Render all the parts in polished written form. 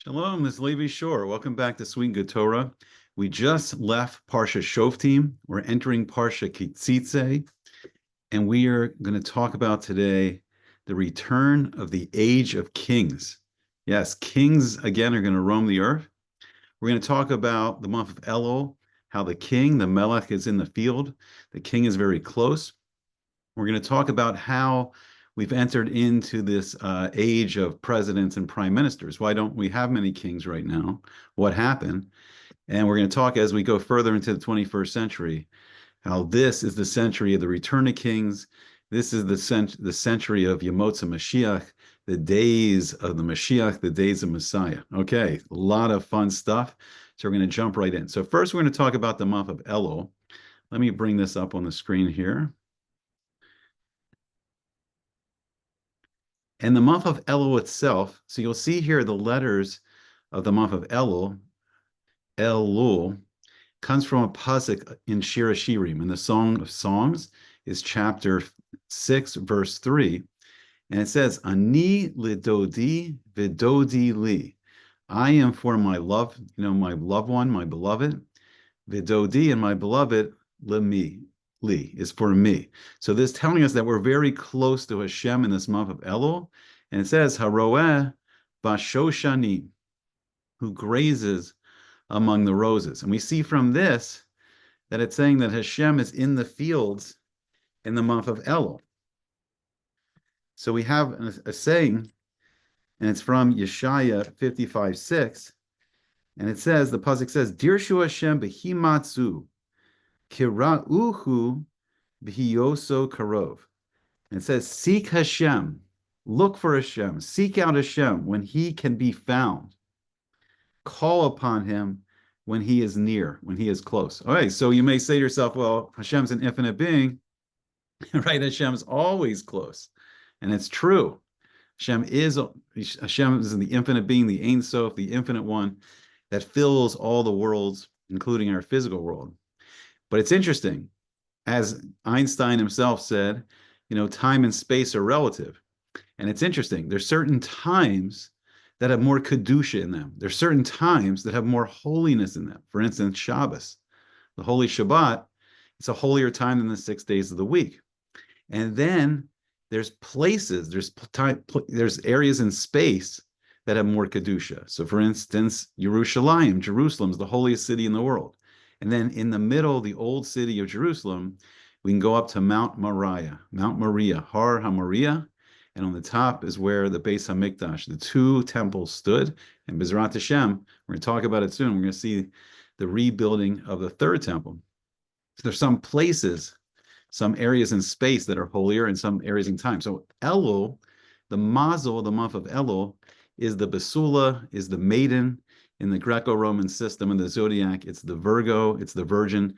Shalom, this is Levi Shore. Welcome back to Sweet and Good Torah. We just left Parsha Shoftim. We're entering Parsha Kitzitze, and we are going to talk about today the return of the age of kings. Yes, kings again are going to roam the earth. We're going to talk about the month of Elul, how the king, the Melech, is in the field. The king is very close. We're going to talk about how we've entered into this age of presidents and prime ministers. Why don't we have many kings right now? What happened? And we're going to talk as we go further into the 21st century, how this is the century of the return of kings. This is the century of Yemot HaMashiach, the days of the Mashiach, the days of Messiah. Okay, a lot of fun stuff. So we're going to jump right in. So first, we're going to talk about the month of Elul. Let me bring this up on the screen here. And the month of Elul itself, so you'll see here the letters of the month of Elul, Elul, comes from a pasuk in Shir Hashirim, in the Song of Songs, is chapter 6, verse 3. And it says, Ani lidodi vidodi li. I am for my love, my loved one, my beloved. Vidodi, and my beloved, limi. Li is for me. So this telling us that we're very close to Hashem in this month of Elul. And it says, Haroeh Bashoshani, who grazes among the roses. And we see from this that it's saying that Hashem is in the fields in the month of Elul. So we have a saying, and it's from Yeshaya 55:6, and it says, the pasuk says, Dirshu Hashem behimatzu, kira'uhu b'hiyoso karov. And it says, seek Hashem, look for Hashem, seek out Hashem when he can be found. Call upon him when he is near, when he is close. All right, so you may say to yourself, well, Hashem's an infinite being, right? Hashem's always close. And it's true. Hashem is the infinite being, the Ein Sof, the infinite one that fills all the worlds, including our physical world. But it's interesting. As Einstein himself said, time and space are relative. And it's interesting. There's certain times that have more kedusha in them. There's certain times that have more holiness in them. For instance, Shabbos, the holy Shabbat, it's a holier time than the 6 days of the week. And then there's places, there's areas in space that have more kedusha. So for instance, Jerusalem's the holiest city in the world. And then in the middle, the old city of Jerusalem, we can go up to Mount Moriah, Har HaMoriah, and on the top is where the Beis HaMikdash, the two temples stood. And Bezrat Hashem, we're going to talk about it soon. We're going to see the rebuilding of the third temple. So there's some places, some areas in space that are holier and some areas in time. So Elul, the mazel, the month of Elul, is the Basula, is the maiden in the Greco-Roman system in the zodiac. It's the Virgo, it's the Virgin.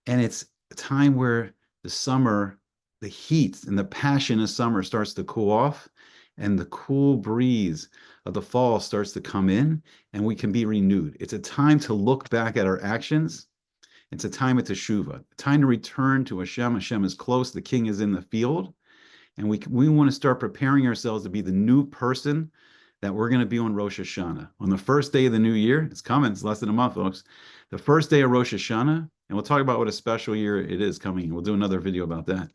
And it's a time where the summer, the heat and the passion of summer starts to cool off, and the cool breeze of the fall starts to come in, and we can be renewed. It's a time to look back at our actions. It's a time of teshuvah, time to return to Hashem. Hashem is close. The king is in the field. And we want to start preparing ourselves to be the new person that we're going to be on Rosh Hashanah. On the first day of the new year, it's coming, it's less than a month, folks. The first day of Rosh Hashanah, and we'll talk about what a special year it is coming. We'll do another video about that.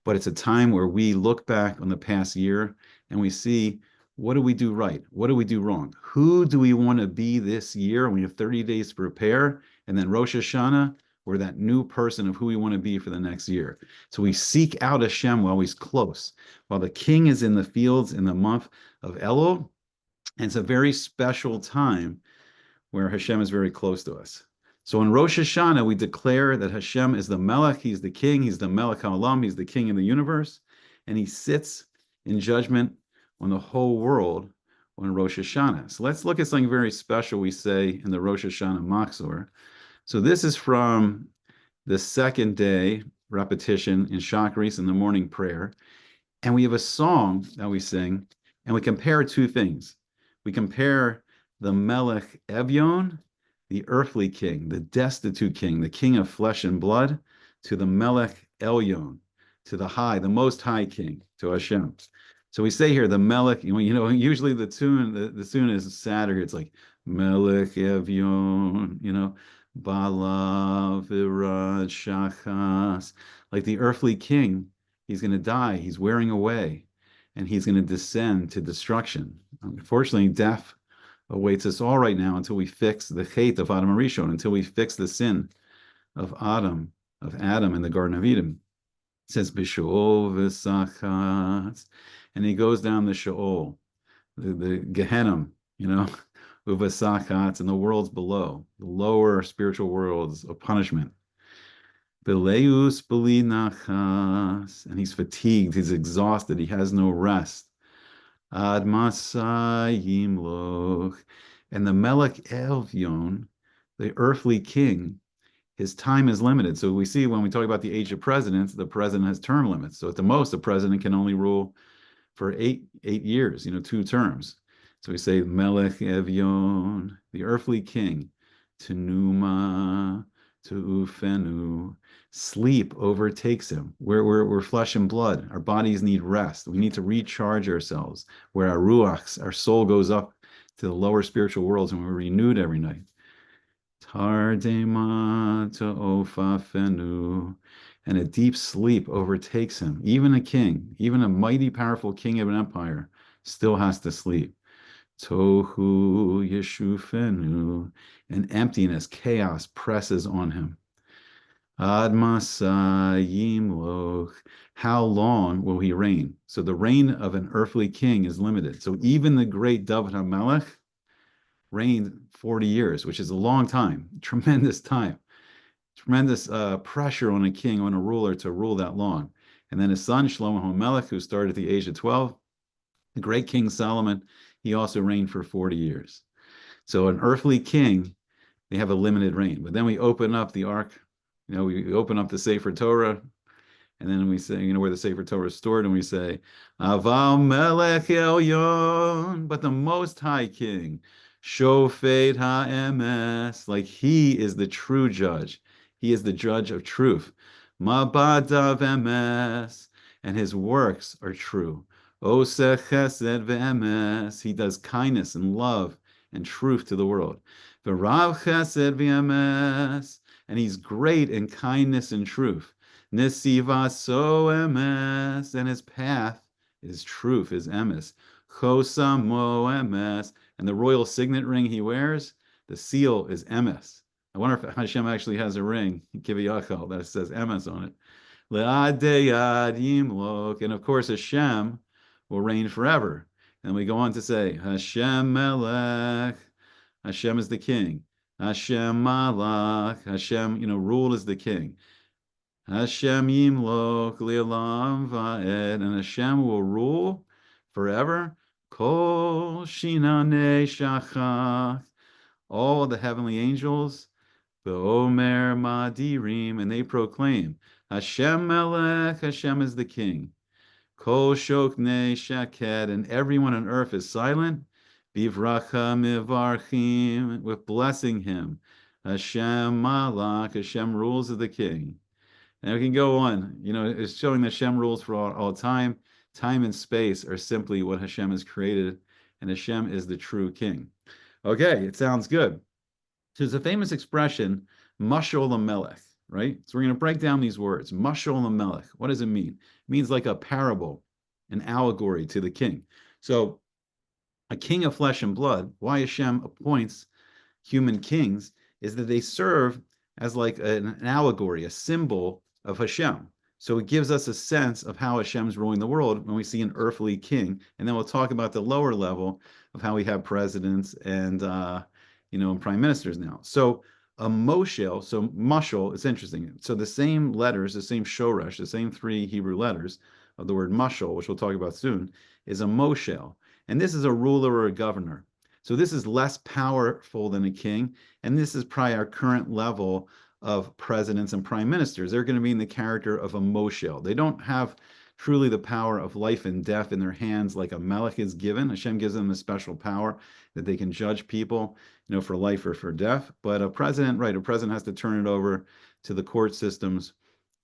But it's a time where we look back on the past year and we see, what do we do right? What do we do wrong? Who do we want to be this year? We have 30 days to prepare. And then Rosh Hashanah, we're that new person of who we want to be for the next year. So we seek out Hashem while he's close, while the king is in the fields in the month of Elul. And it's a very special time where Hashem is very close to us. So in Rosh Hashanah, we declare that Hashem is the Melech, he's the king, he's the Melech HaOlam, he's the king of the universe, and he sits in judgment on the whole world on Rosh Hashanah. So let's look at something very special we say in the Rosh Hashanah Machzor. So this is from the second day repetition in Shachris in the morning prayer. And we have a song that we sing, and we compare two things. We compare the Melech Evyon, the earthly king, the destitute king, the king of flesh and blood, to the Melech Elyon, to the high, the most high king, to Hashem. So we say here the Melech, usually the tune is sadder. It's like Melech Evion, Bala Virad Shachas. Like the earthly king, he's going to die. He's wearing away, and he's going to descend to destruction. Unfortunately, death awaits us all right now until we fix the hate of Adam Arishon, until we fix the sin of Adam in the Garden of Eden. It says B'Sheol v'Sachatz, and he goes down the Sheol, the Gehenna, v'Sachatz, and the worlds below, the lower spiritual worlds of punishment. Beleus b'li nachas, and he's fatigued, he's exhausted, he has no rest. Ad masayim loch, and the Melech Elyon, the earthly king, his time is limited. So we see when we talk about the age of presidents, the president has term limits. So at the most, the president can only rule for eight years, 2 terms. So we say Melech Evion, the earthly king, Tenuma, Tu'ufenu, sleep overtakes him. We're flesh and blood. Our bodies need rest. We need to recharge ourselves, where our ruachs, our soul goes up to the lower spiritual worlds and we're renewed every night. Tardema Ofafenu, and a deep sleep overtakes him. Even a king, even a mighty, powerful king of an empire, still has to sleep. Tohu Yeshufenu, and emptiness, chaos presses on him. Ad Masayim Loch, how long will he reign? So the reign of an earthly king is limited. So even the great David HaMelech reigned 40 years, which is a long time, tremendous time, tremendous pressure on a king, on a ruler to rule that long. And then his son, Shlomo HaMelech, who started at the age of 12, the great King Solomon, he also reigned for 40 years. So an earthly king, they have a limited reign. But then we open up the ark, we open up the Sefer Torah, and then we say, where the Sefer Torah is stored, and we say, Aval Melech Elyon, but the Most High King, Shofet HaEmes, like he is the true judge. He is the judge of truth. Mabadav Emes, and his works are true. Oseh Chesed Ve'emes, he does kindness and love and truth to the world. V'Rav Chesed Ve'emes, and he's great in kindness and truth. Nesivaso Emes, and his path is truth, is Emes. Chosamo Emes, and the royal signet ring he wears, the seal is Emes. I wonder if Hashem actually has a ring, Kiviyachal, that says Emes on it. Le'adeyad Yimlok, and of course Hashem will reign forever. And we go on to say, Hashem Melech, Hashem is the king. Hashem Malach, Hashem, rule is the king. Hashem Yimlok Le'olam Va'ed, and Hashem will rule forever. Kol Shinanei Shachach, all the heavenly angels, Be'omer Madirim, and they proclaim, Hashem Melech, Hashem is the king. Kol Shoknei Shaked, and everyone on earth is silent. Bivracha Mivarchim, with blessing him. Hashem Malach, Hashem rules as the king. And we can go on. It's showing that Hashem rules for all time. Time and space are simply what Hashem has created, and Hashem is the true king. Okay, it sounds good. So there's a famous expression, Mashol Melech, right? So we're going to break down these words. Mashol Melech. What does it mean? It means like a parable, an allegory to the king. So a king of flesh and blood, why Hashem appoints human kings is that they serve as like an allegory, a symbol of Hashem. So it gives us a sense of how Hashem's ruling the world when we see an earthly king. And then we'll talk about the lower level of how we have presidents and, and prime ministers now. So a moshel, so mashal, it's interesting. So the same letters, the same shoresh, the same 3 Hebrew letters of the word mashal, which we'll talk about soon, is a moshel. And this is a ruler or a governor. So this is less powerful than a king. And this is probably our current level of presidents and prime ministers. They're going to be in the character of a moshel. They don't have truly the power of life and death in their hands like a melech is given. Hashem gives them a special power that they can judge people, for life or for death. But a president has to turn it over to the court systems,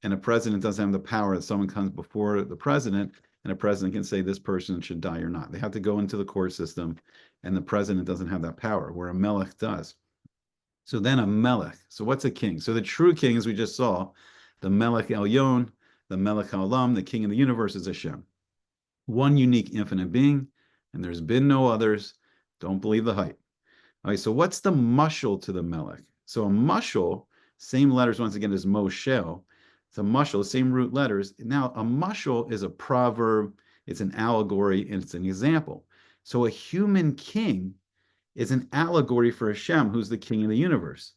and a president doesn't have the power that someone comes before the president and a president can say this person should die or not. They have to go into the court system, and the president doesn't have that power, where a melech does. So then a melech. So what's a king? So the true king, as we just saw, the melech elyon, the melech haolam, the king of the universe is Hashem. One unique infinite being, and there's been no others. Don't believe the hype. All right, so what's the mushal to the melech? So a mushal, same letters once again as Moshel. It's a mushal, same root letters. Now a mushal is a proverb, it's an allegory, and it's an example. So a human king is an allegory for Hashem, who's the king of the universe.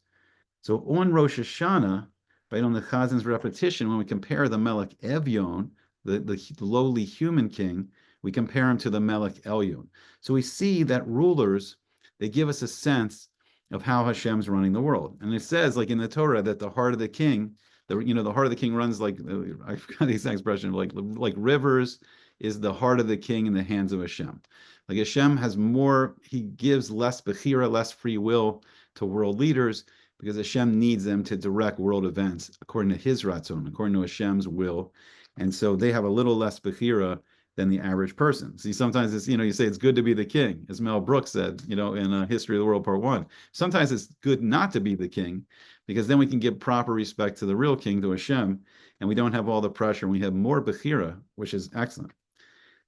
So on Rosh Hashanah, right on the Chazin's repetition, when we compare the Melech Evyon, the lowly human king, we compare him to the Melech Elyon. So we see that rulers, they give us a sense of how Hashem's running the world. And it says, like in the Torah, that the heart of the king, the heart of the king runs like, I forgot the exact expression, like rivers is the heart of the king in the hands of Hashem. Like Hashem has more, he gives less bechira, less free will to world leaders, because Hashem needs them to direct world events according to his ratzon, according to Hashem's will. And so they have a little less bechira than the average person. See, sometimes it's, you say it's good to be the king, as Mel Brooks said, in History of the World Part 1. Sometimes it's good not to be the king, because then we can give proper respect to the real king, to Hashem, and we don't have all the pressure, and we have more bechira, which is excellent.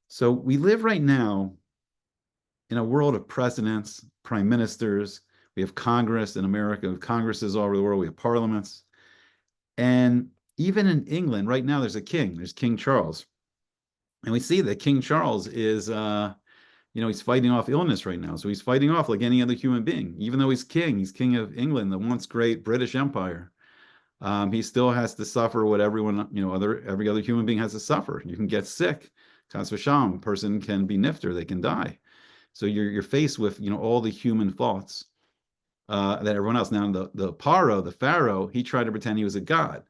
So we live right now in a world of presidents, prime ministers. We have Congress in America, we have Congresses all over the world, we have parliaments. And even in England, right now, there's a king, there's King Charles. And we see that King Charles is, he's fighting off illness right now. So he's fighting off like any other human being. Even though he's king of England, the once great British Empire. He still has to suffer what everyone, every other human being has to suffer. You can get sick. Chas v'shalom, person can be nifter, they can die. So you're faced with, all the human thoughts that everyone else. Now, the Pharaoh, he tried to pretend he was a god.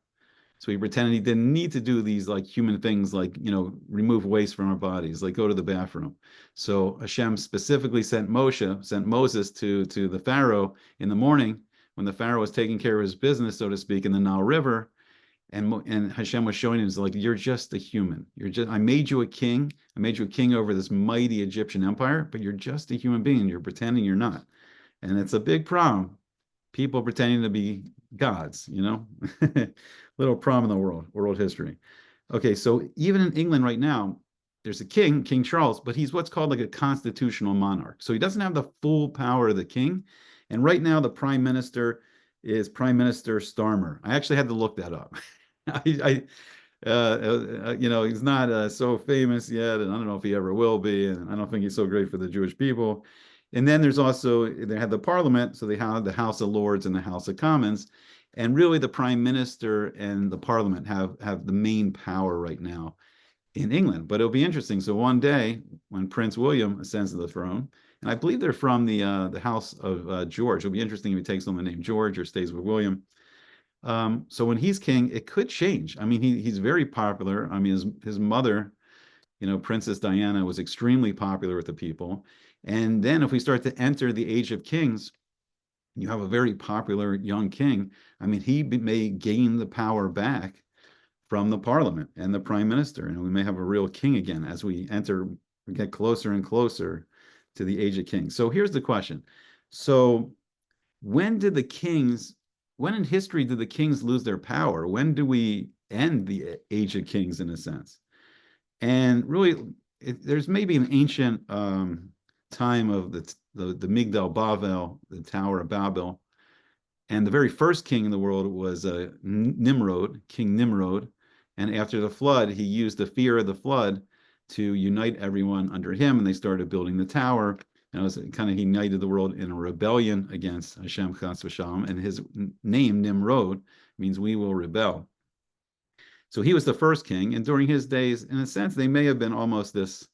So he pretended he didn't need to do these like human things, like, remove waste from our bodies, like go to the bathroom. So Hashem specifically sent Moses to the Pharaoh in the morning when the Pharaoh was taking care of his business, so to speak, in the Nile River. And Hashem was showing him, like, you're just a human. I made you a king. I made you a king over this mighty Egyptian empire, but you're just a human being. You're pretending you're not. And it's a big problem. People pretending to be gods, little problem in the world history. Okay, so even in England right now, there's a king, King Charles, but he's what's called like a constitutional monarch. So he doesn't have the full power of the king. And right now, the prime minister is Prime Minister Starmer. I actually had to look that up. He's not so famous yet, and I don't know if he ever will be, and I don't think he's so great for the Jewish people. And then they had the parliament, so they had the House of Lords and the House of Commons, and really the prime minister and the parliament have the main power right now in England. But it'll be interesting. So one day when Prince William ascends to the throne, and I believe they're from the House of George. It'll be interesting if he takes on the name George or stays with William. So when he's king, it could change. I mean, he's very popular. I mean, his mother, Princess Diana, was extremely popular with the people. And then if we start to enter the age of kings, you have a very popular young king. I mean, he may gain the power back from the parliament and the prime minister, and we may have a real king again as we get closer and closer to the age of kings. So here's the question. So when in history did the kings lose their power? When do we end the age of kings, in a sense? And really, there's maybe an ancient time of the Migdal Bavel, the Tower of Babel. And the very first king in the world was Nimrod, King Nimrod. And after the flood, he used the fear of the flood to unite everyone under him, and they started building the tower. And it was kind of, he united the world in a rebellion against Hashem Chas v'Shalom, and his name, Nimrod, means we will rebel. So he was the first king, and during his days, in a sense, they may have been almost this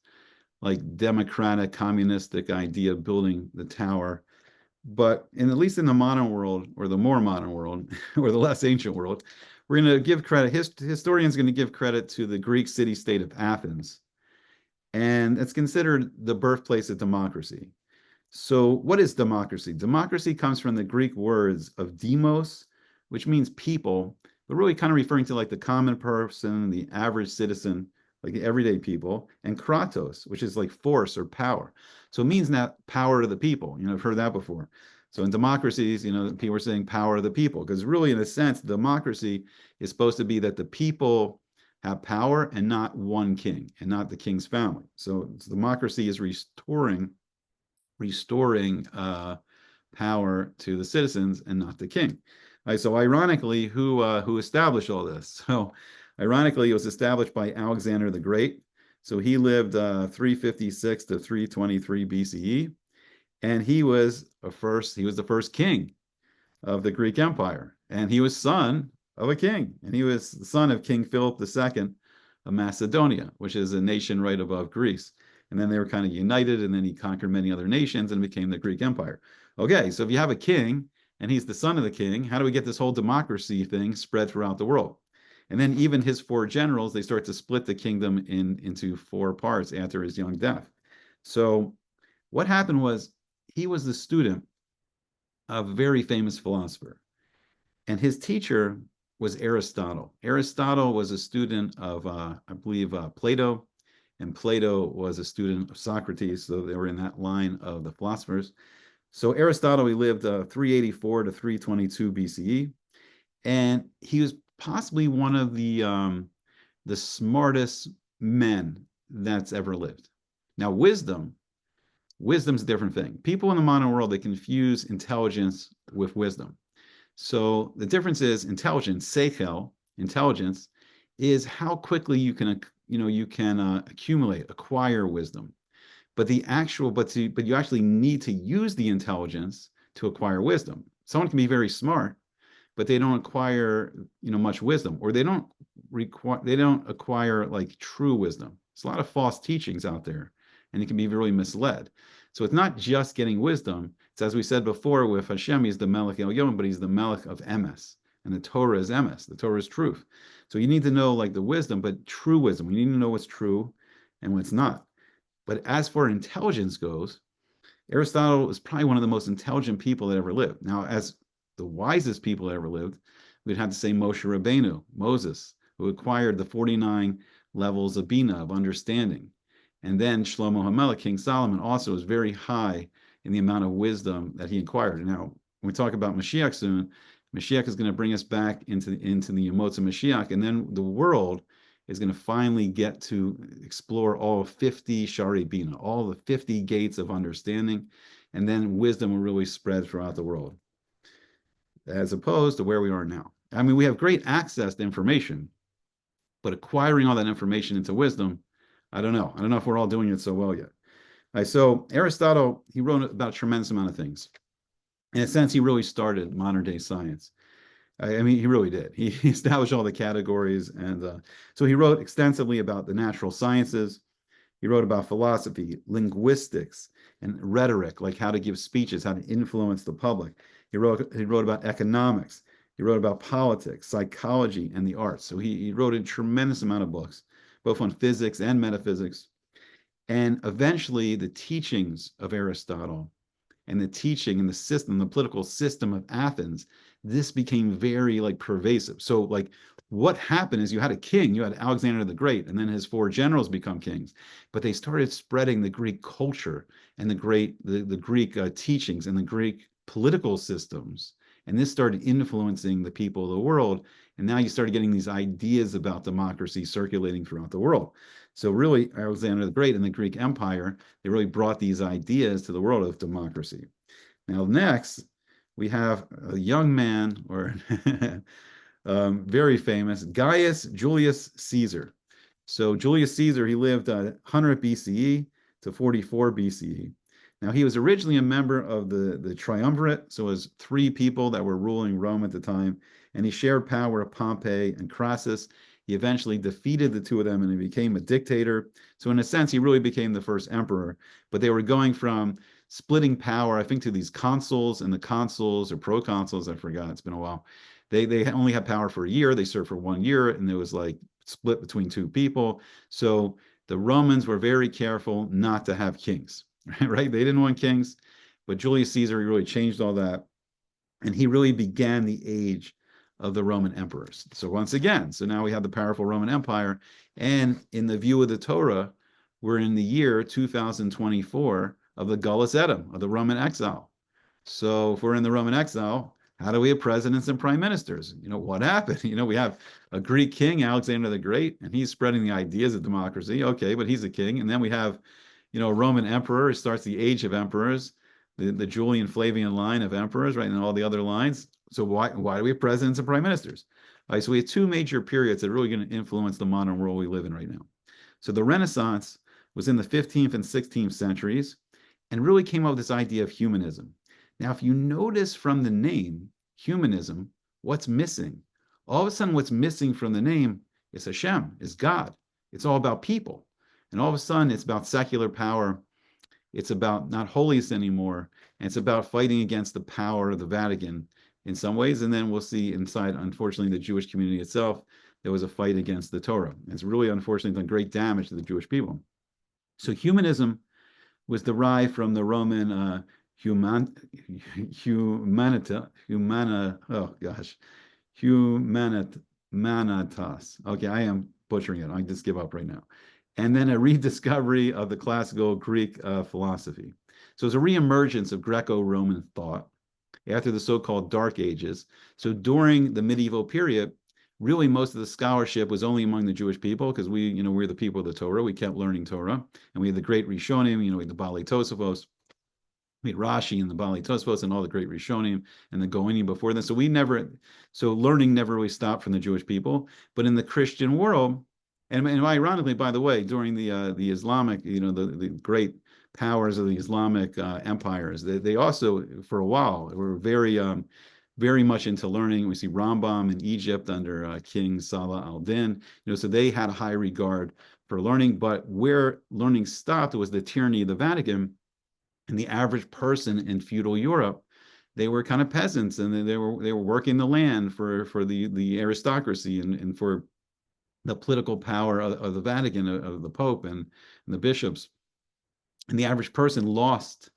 like democratic, communistic idea of building the tower. But at least in the modern world, or the more modern world, or the less ancient world, we're going to give credit, historians are going to give credit to the Greek city-state of Athens. And it's considered the birthplace of democracy. So what is democracy? Democracy comes from the Greek words of demos, which means people, but really kind of referring to like the common person, the average citizen, like the everyday people, and kratos, which is like force or power. So it means not power to the people. I've heard that before. So in democracies, people are saying power of the people, because really, in a sense, democracy is supposed to be that the people have power and not one king and not the king's family. So democracy is restoring power to the citizens and not the king. All right, so ironically, who established all this? So ironically, it was established by Alexander the Great. So he lived 356 to 323 BCE, and he was the first king of the Greek Empire, and he was son of a king, and he was the son of King Philip II of Macedonia, which is a nation right above Greece. And then they were kind of united, and then he conquered many other nations and became the Greek Empire. Okay, so if you have a king and he's the son of the king, how do we get this whole democracy thing spread throughout the world? And then even his four generals, they start to split the kingdom into four parts after his young death. So what happened was he was the student of a very famous philosopher, and his teacher was Aristotle. Aristotle was a student of, I believe, Plato, and Plato was a student of Socrates, so they were in that line of the philosophers. So Aristotle, he lived 384 to 322 BCE, and he was possibly one of the smartest men that's ever lived. Now, wisdom's a different thing. People in the modern world, they confuse intelligence with wisdom. So the difference is intelligence, seichel, intelligence, is how quickly you can acquire wisdom. But you actually need to use the intelligence to acquire wisdom. Someone can be very smart, but they don't acquire much wisdom, or they don't acquire like true wisdom. There's a lot of false teachings out there, and it can be really misled. So it's not just getting wisdom. It's, as we said before, with Hashem, he's the Melech El-Yom, but he's the Melech of Emes. And the Torah is Emes. The Torah is truth. So you need to know like the wisdom, but true wisdom. You need to know what's true and what's not. But as far as intelligence goes, Aristotle is probably one of the most intelligent people that ever lived. Now, as the wisest people that ever lived, we'd have to say Moshe Rabbeinu, Moses, who acquired the 49 levels of Bina, of understanding. And then Shlomo HaMelech, King Solomon, also is very high in the amount of wisdom that he acquired. Now, when we talk about Mashiach soon, Mashiach is going to bring us back into the Yemot HaMashiach, and then the world is going to finally get to explore all 50 Shari Bina, all the 50 gates of understanding, and then wisdom will really spread throughout the world, as opposed to where we are now. I mean, we have great access to information, but acquiring all that information into wisdom, I don't know. I don't know if we're all doing it so well yet. All right, so Aristotle, he wrote about a tremendous amount of things. In a sense, he really started modern day science. I mean, he really did. He established all the categories. And so he wrote extensively about the natural sciences. He wrote about philosophy, linguistics, and rhetoric, like how to give speeches, how to influence the public. He wrote about economics. He wrote about politics, psychology, and the arts. So he wrote a tremendous amount of books, both on physics and metaphysics. And eventually, the teachings of Aristotle and the teaching and the system, the political system of Athens, this became very like pervasive. So like what happened is you had a king, you had Alexander the Great, and then his four generals become kings, but they started spreading the Greek culture and the Greek teachings and the Greek political systems. And this started influencing the people of the world. And now you started getting these ideas about democracy circulating throughout the world. So really, Alexander the Great and the Greek Empire, they really brought these ideas to the world of democracy. Now, next, we have a young man, or very famous, Gaius Julius Caesar. So Julius Caesar, he lived 100 BCE to 44 BCE. Now, he was originally a member of the triumvirate, so it was three people that were ruling Rome at the time, and he shared power with Pompey and Crassus. He eventually defeated the two of them, and he became a dictator. So in a sense, he really became the first emperor, but they were going from splitting power, I think, to these consuls, and the consuls or proconsuls, I forgot, it's been a while. They only had power for a year. They served for 1 year, and it was like split between two people. So the Romans were very careful not to have kings, right? They didn't want kings, but Julius Caesar, he really changed all that. And he really began the age of the Roman emperors. So once again, so now we have the powerful Roman Empire, and in the view of the Torah, we're in the year 2024 of the Galus Edom, of the Roman exile. So if we're in the Roman exile, how do we have presidents and prime ministers? What happened? We have a Greek king, Alexander the Great, and he's spreading the ideas of democracy. Okay, but he's a king. And then we have, a Roman emperor who starts the age of emperors, the Julian Flavian line of emperors, right, and all the other lines. So why do we have presidents and prime ministers? All right, so we have two major periods that are really going to influence the modern world we live in right now. So the Renaissance was in the 15th and 16th centuries and really came up with this idea of humanism. Now, if you notice from the name, humanism, what's missing? All of a sudden, what's missing from the name is Hashem, is God. It's all about people. And all of a sudden, it's about secular power. It's about not holiest anymore. And it's about fighting against the power of the Vatican in some ways. And then we'll see inside, unfortunately, the Jewish community itself, there was a fight against the Torah. It's really, unfortunately, done great damage to the Jewish people. So humanism was derived from the Roman humanitas. Okay, I am butchering it. I just give up right now. And then a rediscovery of the classical Greek philosophy. So it's a reemergence of Greco-Roman thought after the so-called Dark Ages. So during the medieval period, really most of the scholarship was only among the Jewish people because we're the people of the Torah. We kept learning Torah. And we had the great Rishonim, we had the Baalei Tosafos, we had Rashi and the Baalei Tosafos and all the great Rishonim and the Goinim before them. So learning never really stopped from the Jewish people. But in the Christian world, and ironically, by the way, during the Islamic, the great powers of the Islamic empires, they also, for a while, were very much into learning. We see Rambam in Egypt under King Salah al-Din, so they had a high regard for learning. But where learning stopped was the tyranny of the Vatican, and the average person in feudal Europe, they were kind of peasants, and they were working the land for the aristocracy and for the political power of the Vatican, of the Pope and the bishops. And the average person lost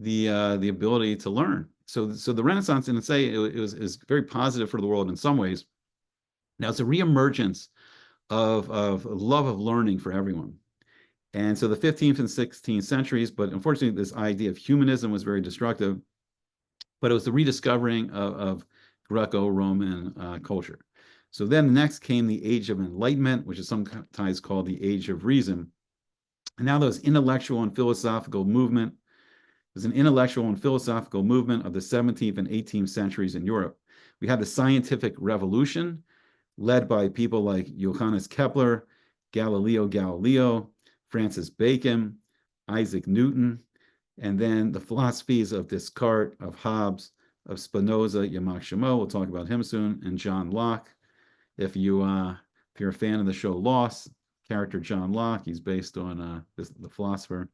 the ability to learn. So the Renaissance, in say, it was very positive for the world in some ways. Now it's a reemergence of love of learning for everyone. And so the 15th and 16th centuries, but unfortunately this idea of humanism was very destructive, but it was the rediscovering of Greco-Roman culture. So then next came the Age of Enlightenment, which is sometimes called the Age of Reason. And now those intellectual and philosophical movement, there's an intellectual and philosophical movement of the 17th and 18th centuries in Europe. We had the scientific revolution led by people like Johannes Kepler, Galileo Galilei, Francis Bacon, Isaac Newton, and then the philosophies of Descartes, of Hobbes, of Spinoza, Yemot HaMashiach, we'll talk about him soon, and John Locke. If you're a fan of the show Lost, character John Locke, he's based on the philosopher.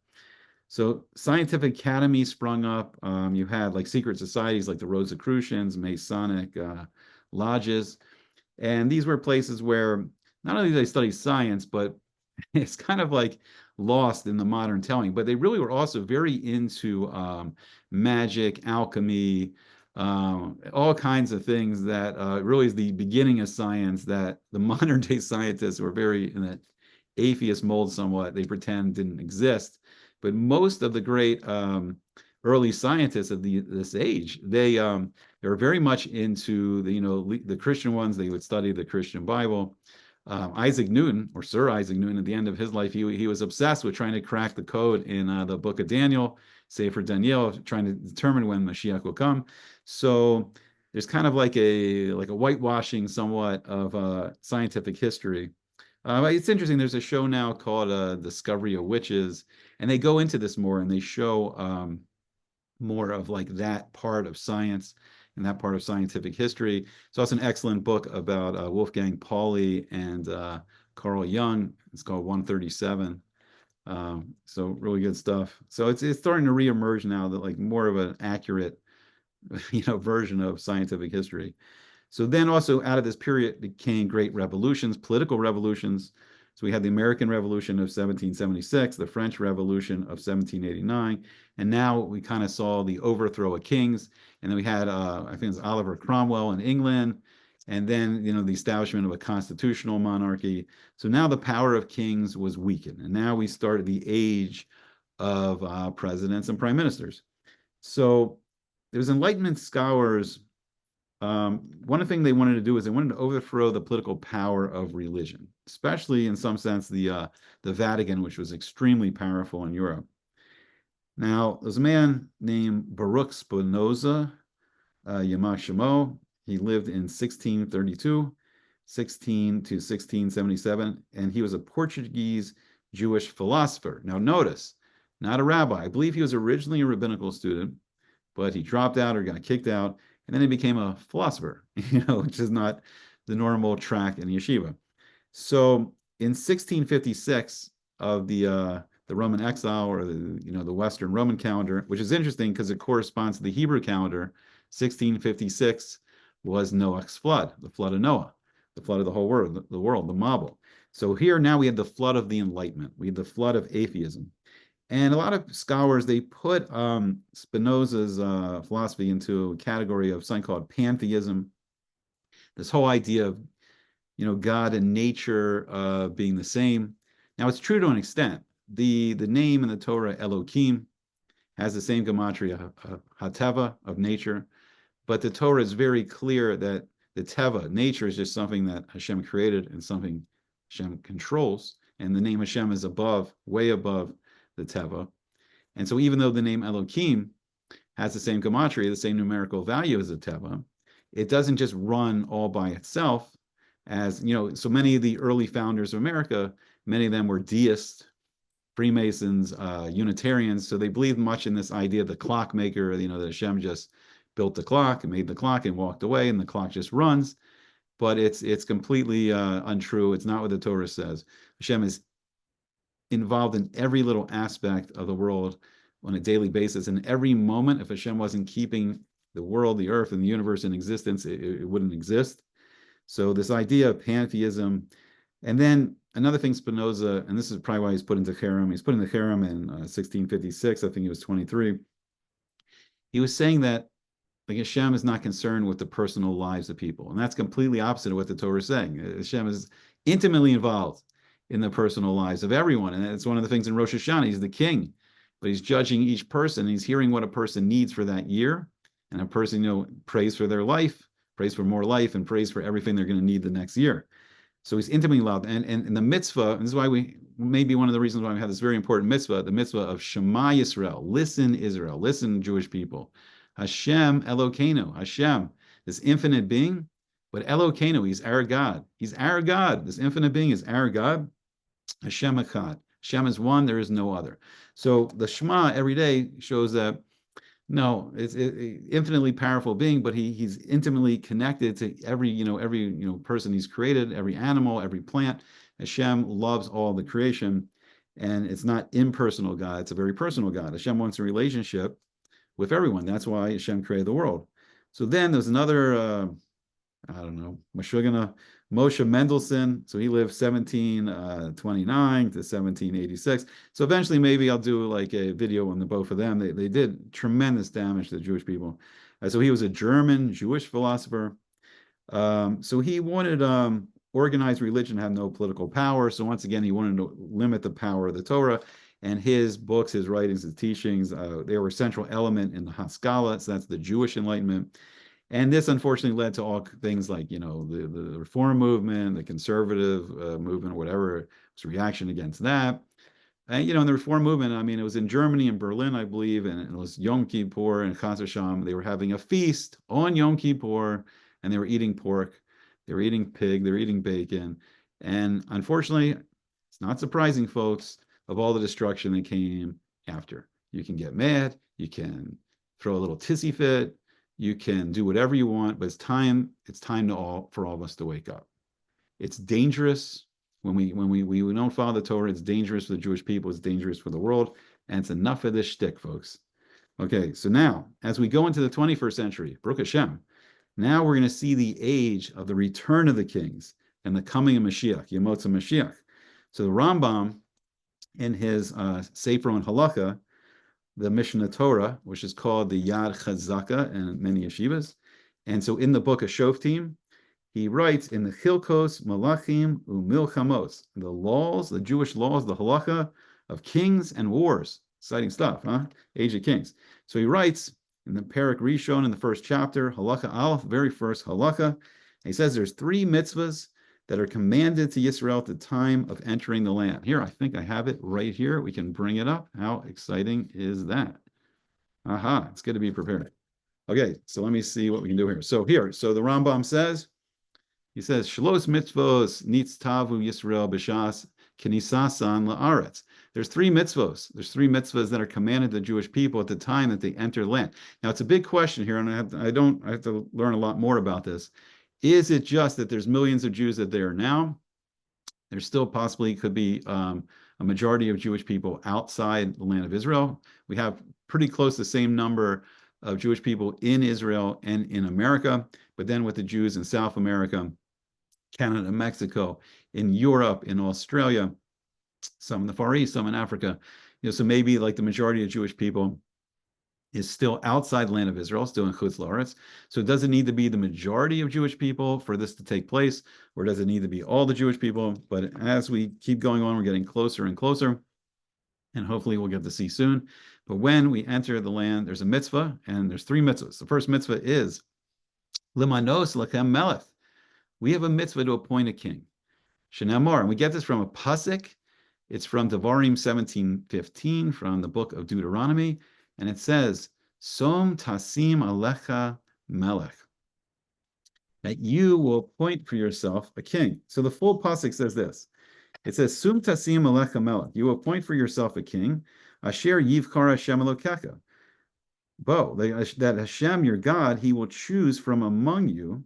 So scientific academies sprung up. You had like secret societies like the Rosicrucians, Masonic lodges, and these were places where not only did they study science, but it's kind of like lost in the modern telling, but they really were also very into magic, alchemy, all kinds of things that really is the beginning of science that the modern day scientists were very in that atheist mold somewhat. They pretend didn't exist. But most of the great early scientists of this age, they were very much into the Christian ones. They would study the Christian Bible. Isaac Newton, or Sir Isaac Newton, at the end of his life, he was obsessed with trying to crack the code in the book of Daniel, Sefer Daniel, trying to determine when Mashiach will come. So there's kind of like a whitewashing somewhat of scientific history. It's interesting. There's a show now called Discovery of Witches, and they go into this more, and they show more of like that part of science and that part of scientific history. It's also an excellent book about Wolfgang Pauli and Carl Jung. It's called 137. So really good stuff. So it's starting to reemerge now, that like more of an accurate, version of scientific history. So then also out of this period became great revolutions, political revolutions. So we had the American Revolution of 1776, the French Revolution of 1789, and now we kind of saw the overthrow of kings. And then we had, I think it was Oliver Cromwell in England, and then, the establishment of a constitutional monarchy. So now the power of kings was weakened, and now we started the age of presidents and prime ministers. So there was Enlightenment scholars. One thing they wanted to do is they wanted to overthrow the political power of religion, especially in some sense the Vatican, which was extremely powerful in Europe. Now, there's a man named Baruch Spinoza, Yemot HaMashiach. He lived in 1632, 16 to 1677, and he was a Portuguese Jewish philosopher. Now, notice, not a rabbi. I believe he was originally a rabbinical student, but he dropped out or got kicked out, and then he became a philosopher, which is not the normal track in yeshiva. So in 1656 of the Roman exile, or the Western Roman calendar, which is interesting because it corresponds to the Hebrew calendar. 1656 was Noah's flood, the flood of Noah, the flood of the whole world, the Mabul. So here now we had the flood of the Enlightenment. We had the flood of atheism. And a lot of scholars, they put Spinoza's philosophy into a category of something called pantheism. This whole idea of, God and nature being the same. Now, it's true to an extent. The name in the Torah, Elohim, has the same gematria, hateva, of nature. But the Torah is very clear that the teva, nature, is just something that Hashem created and something Hashem controls. And the name Hashem is above, way above the teva. And so even though the name Elohim has the same gematria, the same numerical value as the teva, it doesn't just run all by itself. As so many of the early founders of America, many of them were deists, Freemasons, Unitarians. So they believed much in this idea of the clockmaker, that Hashem just built the clock and made the clock and walked away, and the clock just runs. But it's completely untrue. It's not what the Torah says. Hashem is involved in every little aspect of the world on a daily basis. And every moment, if Hashem wasn't keeping the world, the earth, and the universe in existence, it wouldn't exist. So this idea of pantheism. And then another thing Spinoza, and this is probably why he's put into Cherem, he's put into Cherem in 1656, I think he was 23. He was saying that Hashem is not concerned with the personal lives of people. And that's completely opposite of what the Torah is saying. Hashem is intimately involved in the personal lives of everyone. And it's one of the things in Rosh Hashanah. He's the king, but he's judging each person. He's hearing what a person needs for that year. And a person, prays for their life, prays for more life, and prays for everything they're going to need the next year. So he's intimately involved. And the mitzvah, and this is why maybe one of the reasons why we have this very important mitzvah, the mitzvah of Shema Yisrael. Listen, Israel. Listen, Jewish people. Hashem Elokeinu. Hashem, this infinite being, but Elokeinu, he's our God. He's our God. This infinite being is our God. Hashem Echad. Hashem is one, there is no other. So the Shema every day shows that, no, it's infinitely powerful being, but he's intimately connected to every person he's created, every animal, every plant. Hashem loves all the creation, and it's not impersonal God, it's a very personal God. Hashem wants a relationship with everyone. That's why Hashem created the world. So then there's another, Moshe Mendelssohn. So he lived 1729 to 1786. So eventually maybe I'll do like a video on the both of them. They did tremendous damage to the Jewish people. So he was a German Jewish philosopher. So he wanted organized religion to have no political power. So once again, he wanted to limit the power of the Torah. And his books, his writings, his teachings, they were a central element in the Haskalah. So that's the Jewish Enlightenment. And this unfortunately led to all things like, the Reform movement, the conservative movement, or whatever. It was a reaction against that. And, in the Reform movement, it was in Germany and Berlin, I believe, and it was Yom Kippur and Chas Hashem. They were having a feast on Yom Kippur, and they were eating pork, they were eating pig, they were eating bacon. And unfortunately, it's not surprising, folks, of all the destruction that came after. You can get mad, you can throw a little tissy fit, you can do whatever you want, but it's time for all of us to wake up. It's dangerous when we don't follow the Torah. It's dangerous for the Jewish people. It's dangerous for the world. And it's enough of this shtick, folks. Okay, so now, as we go into the 21st century, Baruch Hashem, now we're going to see the age of the return of the kings and the coming of Mashiach, Yemot HaMashiach. So the Rambam, in his Sefer on Halakha, the Mishnah Torah, which is called the Yad Chazaka in many yeshivas. And so in the book of Shoftim, he writes in the Chilkos Malachim Umilchamos, the laws, the Jewish laws, the halacha of kings and wars. Exciting stuff, huh? Age of Kings. So he writes in the Perek Rishon in the first chapter, halacha aleph, very first halacha. He says there's 3 mitzvahs that are commanded to Yisrael at the time of entering the land. Here, I think I have it right here. We can bring it up. How exciting is that? Aha, it's good to be prepared. Okay, so let me see what we can do here. So the Rambam says, he says, Shlos mitzvos nitz tavu Yisrael b'shas kenisasan la'aretz. There's 3 mitzvos. There's 3 mitzvahs that are commanded to the Jewish people at the time that they enter the land. Now, it's a big question here, and I have to learn a lot more about this. Is it just that there's millions of Jews that there are now? There still possibly could be a majority of Jewish people outside the land of Israel. We have pretty close to the same number of Jewish people in Israel and in America, but then with the Jews in South America, Canada, Mexico, in Europe, in Australia, some in the Far East, some in Africa. So maybe like the majority of Jewish people is still outside the land of Israel, still in Chutz La'aretz. So does it need to be the majority of Jewish people for this to take place, or does it need to be all the Jewish people? But as we keep going on, we're getting closer and closer, and hopefully we'll get to see soon. But when we enter the land, there's a mitzvah, and there's 3 mitzvahs. The first mitzvah is Limanos Lachem Melech. We have a mitzvah to appoint a king. Shenamar, and we get this from a pasuk. It's from Devarim 17:15, from the book of Deuteronomy. And it says, Som tasim alecha melech, that you will appoint for yourself a king. So the full pasuk says this. It says, Sum tasim alecha melech, you will appoint for yourself a king, asher yivkar Hashem elokecha. That Hashem, your God, he will choose from among you,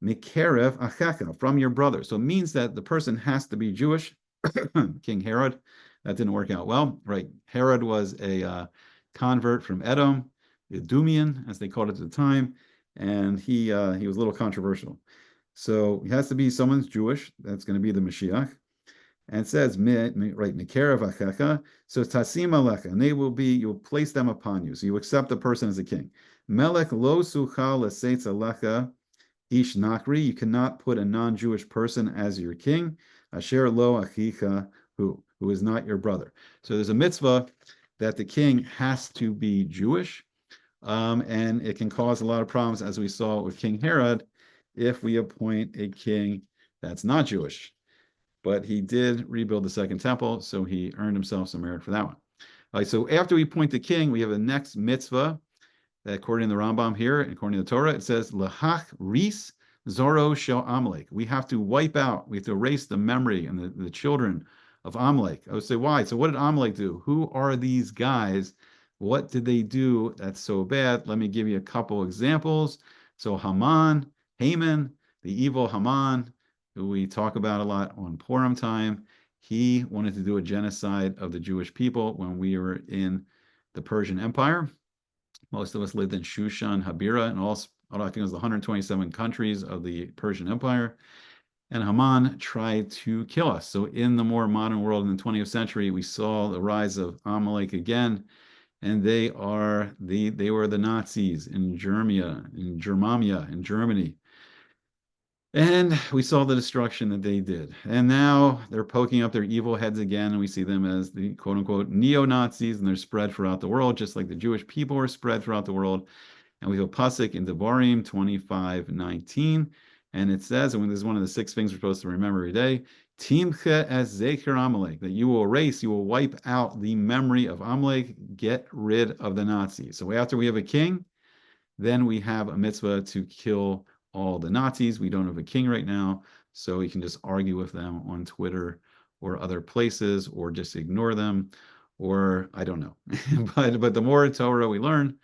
mikerev achacha, from your brother. So it means that the person has to be Jewish. King Herod, that didn't work out well, right? Herod was a convert from Edom, the Edomian, as they called it at the time, and he was a little controversial. So he has to be someone's Jewish. That's going to be the Mashiach. And it says, right, Mikerev Achecha. So Tasim Alecha, and you'll place them upon you. So you accept the person as a king. Melech lo sucha l'seitz alecha ish nakri. You cannot put a non-Jewish person as your king. Asher lo achicha who is not your brother. So there's a mitzvah that the king has to be Jewish, and it can cause a lot of problems, as we saw with King Herod, if we appoint a king that's not Jewish. But he did rebuild the second temple, so he earned himself some merit for that one. All right, so after we appoint the king, we have the next mitzvah that, according to the Rambam here, according to the Torah, it says, Lahach ris zoro shel Amalek. We have to wipe out, we have to erase the memory and the children of Amalek. I would say, why? So what did Amalek do? Who are these guys? What did they do that's so bad? Let me give you a couple examples. So Haman, the evil Haman, who we talk about a lot on Purim time, he wanted to do a genocide of the Jewish people when we were in the Persian Empire. Most of us lived in Shushan, Habira, and all I think it was the 127 countries of the Persian Empire. And Haman tried to kill us. So in the more modern world in the 20th century, we saw the rise of Amalek again, and they were the Nazis in Germania, in Germany. And we saw the destruction that they did. And now they're poking up their evil heads again, and we see them as the quote-unquote neo-Nazis, and they're spread throughout the world, just like the Jewish people are spread throughout the world. And we have a pasuk in Devarim 25:19. And it says, and this is one of the 6 things we're supposed to remember every day, Timche es zecher Amalek, that you will wipe out the memory of Amalek, get rid of the Nazis. So after we have a king, then we have a mitzvah to kill all the Nazis. We don't have a king right now, so we can just argue with them on Twitter or other places, or just ignore them, or I don't know. but the more Torah we learn,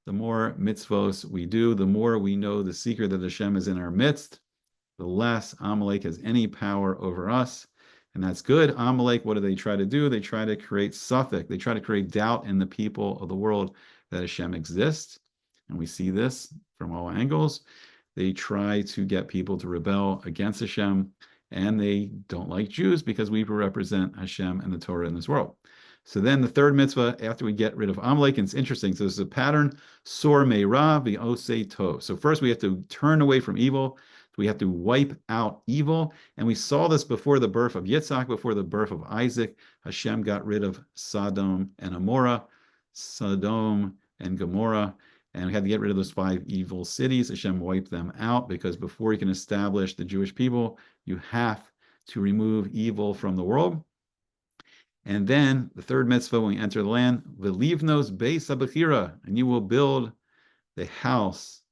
the more mitzvos we do, the more we know the secret that Hashem is in our midst, the less Amalek has any power over us. And that's good. Amalek, what do they try to do? They try to create suffix. They try to create doubt in the people of the world that Hashem exists. And we see this from all angles. They try to get people to rebel against Hashem, and they don't like Jews because we represent Hashem and the Torah in this world. So then the third mitzvah, after we get rid of Amalek, and it's interesting. So there's a pattern, sor me'ra v'osei tov. So first we have to turn away from evil. We have to wipe out evil. And we saw this before the birth of Yitzhak, before the birth of Isaac. Hashem got rid of Sodom and Gomorrah, and we had to get rid of those 5 evil cities. Hashem wiped them out because before you can establish the Jewish people, you have to remove evil from the world. And then the third mitzvah when we enter the land, V'livnos beis habechira, and you will build the house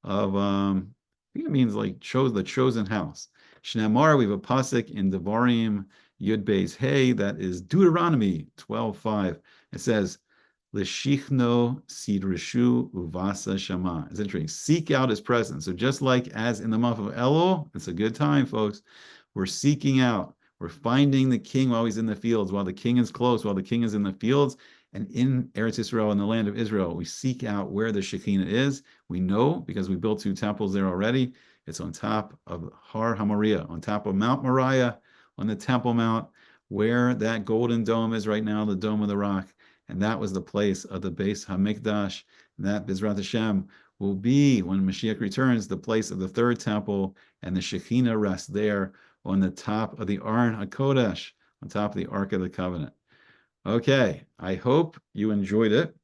of, I think it means like the chosen house. Shnamar, we have a pasuk in Devarim Yud Beis Hey, that is Deuteronomy 12:5. It says, L'shichno sidrishu uvasa shama. It's interesting. Seek out his presence. So just like as in the month of Elul, it's a good time, folks. We're seeking out. We're finding the king while he's in the fields, while the king is close, while the king is in the fields. And in Eretz Israel, in the land of Israel, we seek out where the Shekinah is. We know because we built 2 temples there already. It's on top of Har HaMoriah, on top of Mount Moriah, on the Temple Mount, where that golden dome is right now, the Dome of the Rock. And that was the place of the Beis HaMikdash. And that, Bezrat Hashem, will be, when Mashiach returns, the place of the 3rd temple, and the Shekinah rests there on the top of the Aron HaKodesh, on top of the Ark of the Covenant. Okay, I hope you enjoyed it.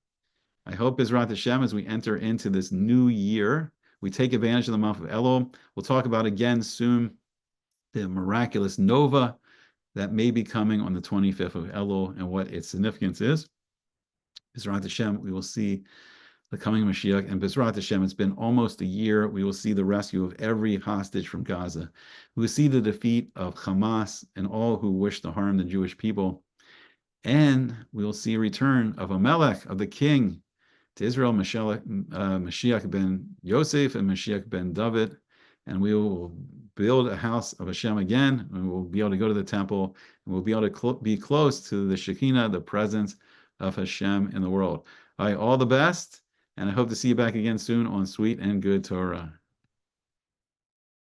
I hope, Bezrat Hashem, as we enter into this new year, we take advantage of the month of Elul. We'll talk about again soon the miraculous Nova that may be coming on the 25th of Elul and what its significance is. Bezrat Hashem, we will see the coming Mashiach, and Bezrat Hashem, it's been almost a year. We will see the rescue of every hostage from Gaza. We will see the defeat of Hamas and all who wish to harm the Jewish people. And we will see a return of Amelech, of the king, to Israel, Mashiach ben Yosef and Mashiach ben David. And we will build a house of Hashem again, and we'll be able to go to the temple, and we'll be able to be close to the Shekinah, the presence of Hashem in the world. All right, all the best. And I hope to see you back again soon on Sweet and Good Torah.